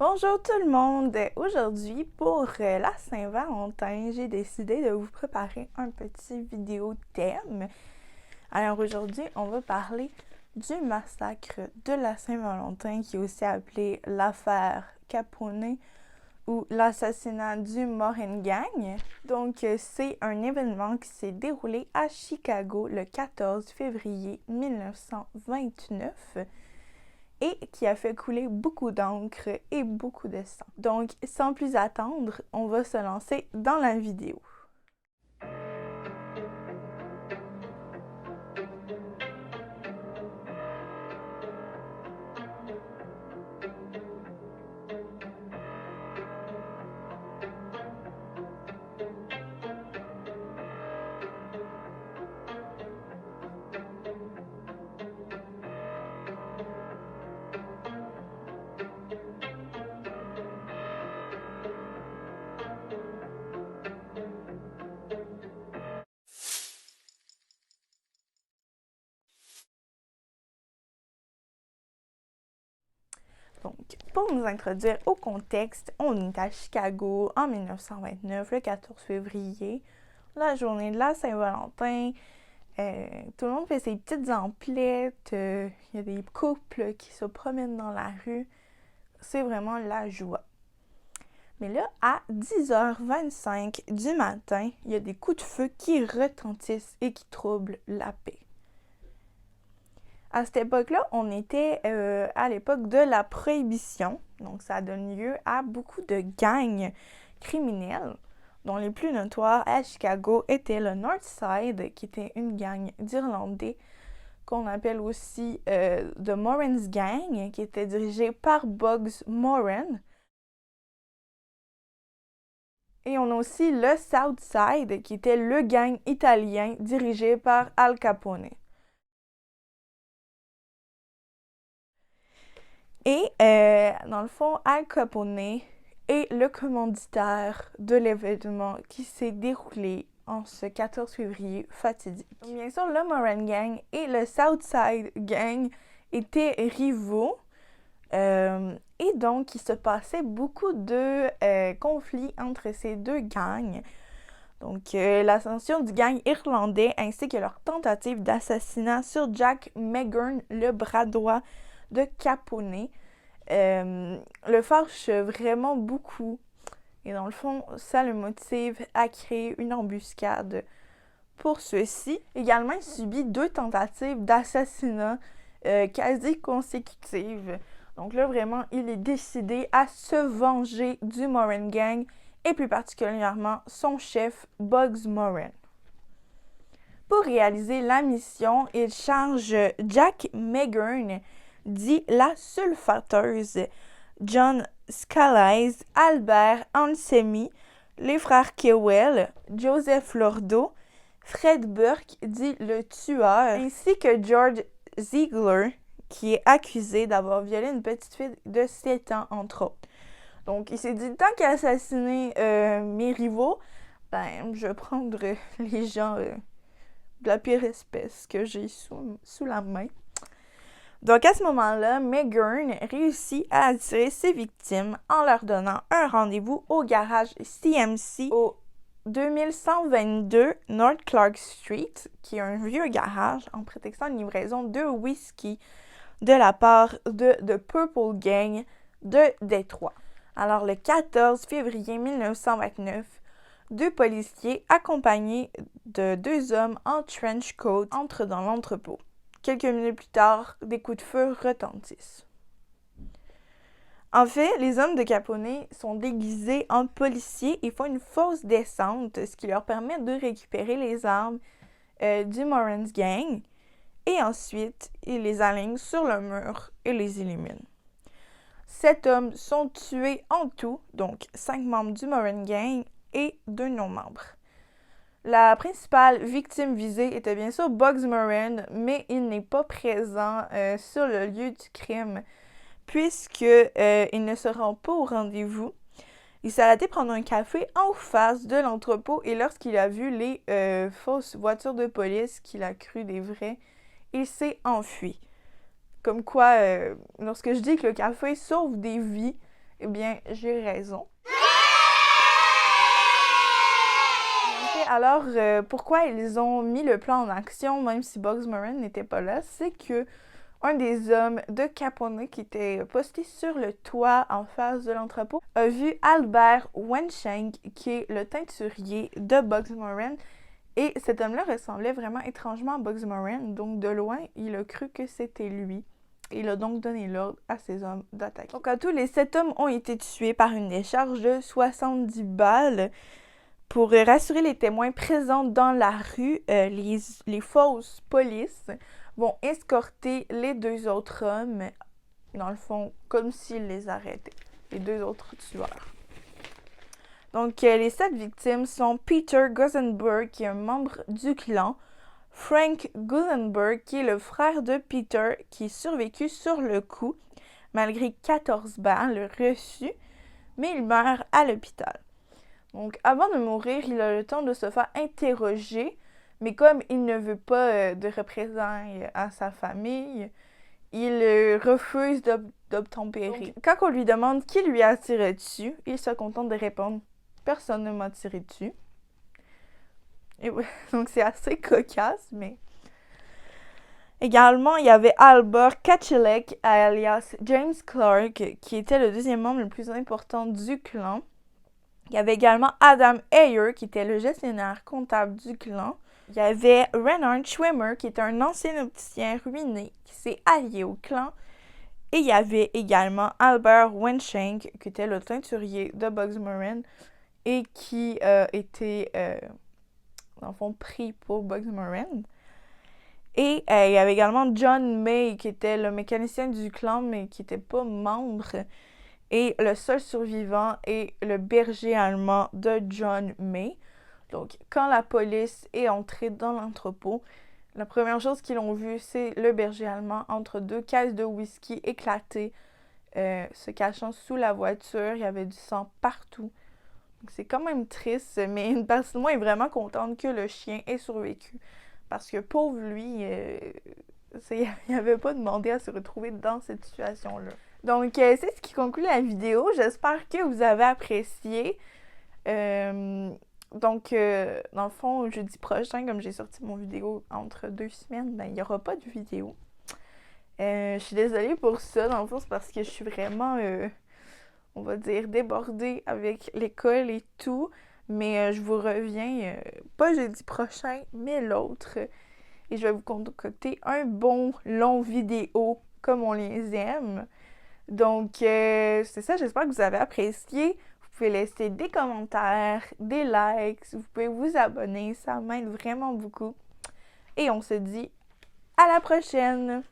Bonjour tout le monde! Aujourd'hui, pour la Saint-Valentin, j'ai décidé de vous préparer un petit vidéo thème. Alors aujourd'hui, on va parler du massacre de la Saint-Valentin, qui est aussi appelé l'affaire Capone ou l'assassinat du Morin Gang. Donc, c'est un événement qui s'est déroulé à Chicago le 14 février 1929. Et qui a fait couler beaucoup d'encre et beaucoup de sang. Donc, sans plus attendre, on va se lancer dans la vidéo. Donc, pour nous introduire au contexte, on est à Chicago en 1929, le 14 février, la journée de la Saint-Valentin. Tout le monde fait ses petites emplettes, il y a des couples qui se promènent dans la rue. C'est vraiment la joie. Mais là, à 10h25 du matin, il y a des coups de feu qui retentissent et qui troublent la paix. À cette époque-là, on était à l'époque de la Prohibition. Donc, ça donne lieu à beaucoup de gangs criminels, dont les plus notoires à Chicago étaient le Northside, qui était une gang d'Irlandais, qu'on appelle aussi The Moran's Gang, qui était dirigée par Bugs Moran. Et on a aussi le Southside, qui était le gang italien dirigé par Al Capone. Et dans le fond, Al Capone est le commanditaire de l'événement qui s'est déroulé en ce 14 février fatidique. Donc, bien sûr, le Moran Gang et le Southside Gang étaient rivaux. Et donc, il se passait beaucoup de conflits entre ces deux gangs. Donc, l'ascension du gang irlandais ainsi que leur tentative d'assassinat sur Jack Meghern, le bras droit de Capone, le fâche vraiment beaucoup. Et dans le fond, ça le motive à créer une embuscade pour ceux-ci. Également, il subit 2 tentatives d'assassinat quasi consécutives. Donc là, vraiment, il est décidé à se venger du Moran Gang et plus particulièrement son chef, Bugs Moran. Pour réaliser la mission, il charge Jack Meghern, dit la sulfateuse, John Scalise, Albert Ansemi, les frères Kewell, Joseph Lordo, Fred Burke, dit le tueur, ainsi que George Ziegler, qui est accusé d'avoir violé une petite fille de 7 ans, entre autres. Donc, il s'est dit, tant qu'à assassiner mes rivaux, ben, je vais prendre les gens de la pire espèce que j'ai sous la main. Donc, à ce moment-là, Meghern réussit à attirer ses victimes en leur donnant un rendez-vous au garage CMC au 2122 North Clark Street, qui est un vieux garage, en prétextant une livraison de whisky de la part de The Purple Gang de Détroit. Alors, le 14 février 1929, 2 policiers accompagnés de 2 hommes en trench coat entrent dans l'entrepôt. Quelques minutes plus tard, des coups de feu retentissent. En fait, les hommes de Capone sont déguisés en policiers et font une fausse descente, ce qui leur permet de récupérer les armes du Moran's Gang. Et ensuite, ils les alignent sur le mur et les éliminent. 7 hommes sont tués en tout, donc 5 membres du Moran Gang et 2 non-membres. La principale victime visée était bien sûr Bugs Moran, mais il n'est pas présent sur le lieu du crime, puisque il ne se rend pas au rendez-vous. Il s'est arrêté prendre un café en face de l'entrepôt et lorsqu'il a vu les fausses voitures de police qu'il a cru des vraies, il s'est enfui. Comme quoi, lorsque je dis que le café sauve des vies, eh bien, j'ai raison. Alors, pourquoi ils ont mis le plan en action, même si Bugs Moran n'était pas là, c'est que un des hommes de Capone qui était posté sur le toit en face de l'entrepôt a vu Albert Wenshank, qui est le teinturier de Bugs Moran. Et cet homme-là ressemblait vraiment étrangement à Bugs Moran, donc de loin, il a cru que c'était lui. Il a donc donné l'ordre à ses hommes d'attaquer. Donc, en tout, les 7 hommes ont été tués par une décharge de 70 balles. Pour rassurer les témoins présents dans la rue, les fausses polices vont escorter les 2 autres hommes, dans le fond, comme s'ils les arrêtaient, les 2 autres tueurs. Donc, les 7 victimes sont Peter Gusenberg, qui est un membre du clan, Frank Gusenberg, qui est le frère de Peter, qui est survécu sur le coup, malgré 14 balles reçues, mais il meurt à l'hôpital. Donc, avant de mourir, il a le temps de se faire interroger, mais comme il ne veut pas de représailles à sa famille, il refuse d'obtempérer. Quand on lui demande qui lui a tiré dessus, il se contente de répondre « Personne ne m'a tiré dessus ». Et ouais, donc c'est assez cocasse, mais... Également, il y avait Albert Kachelek, alias James Clark, qui était le 2e membre le plus important du clan. Il y avait également Adam Ayer, qui était le gestionnaire comptable du clan. Il y avait Renard Schwimmer, qui était un ancien opticien ruiné, qui s'est allié au clan. Et il y avait également Albert Wenshank, qui était le teinturier de Bugs Moran et qui était, dans le fond, pris pour Bugs Moran. Et il y avait également John May, qui était le mécanicien du clan, mais qui n'était pas membre. Et le seul survivant est le berger allemand de John May. Donc, quand la police est entrée dans l'entrepôt, la première chose qu'ils ont vue, c'est le berger allemand entre 2 caisses de whisky éclatées, se cachant sous la voiture. Il y avait du sang partout. Donc, c'est quand même triste, mais une partie de moi est vraiment contente que le chien ait survécu. Parce que pauvre lui, il n'avait pas demandé à se retrouver dans cette situation-là. Donc, c'est ce qui conclut la vidéo. J'espère que vous avez apprécié. Donc, dans le fond, jeudi prochain, comme j'ai sorti mon vidéo entre 2 semaines, ben, il n'y aura pas de vidéo. Je suis désolée pour ça. Dans le fond, c'est parce que je suis vraiment, on va dire, débordée avec l'école et tout. Mais je vous reviens, pas jeudi prochain, mais l'autre. Et je vais vous concocter un bon long vidéo comme on les aime. Donc, c'est ça, j'espère que vous avez apprécié. Vous pouvez laisser des commentaires, des likes, vous pouvez vous abonner, ça m'aide vraiment beaucoup. Et on se dit à la prochaine!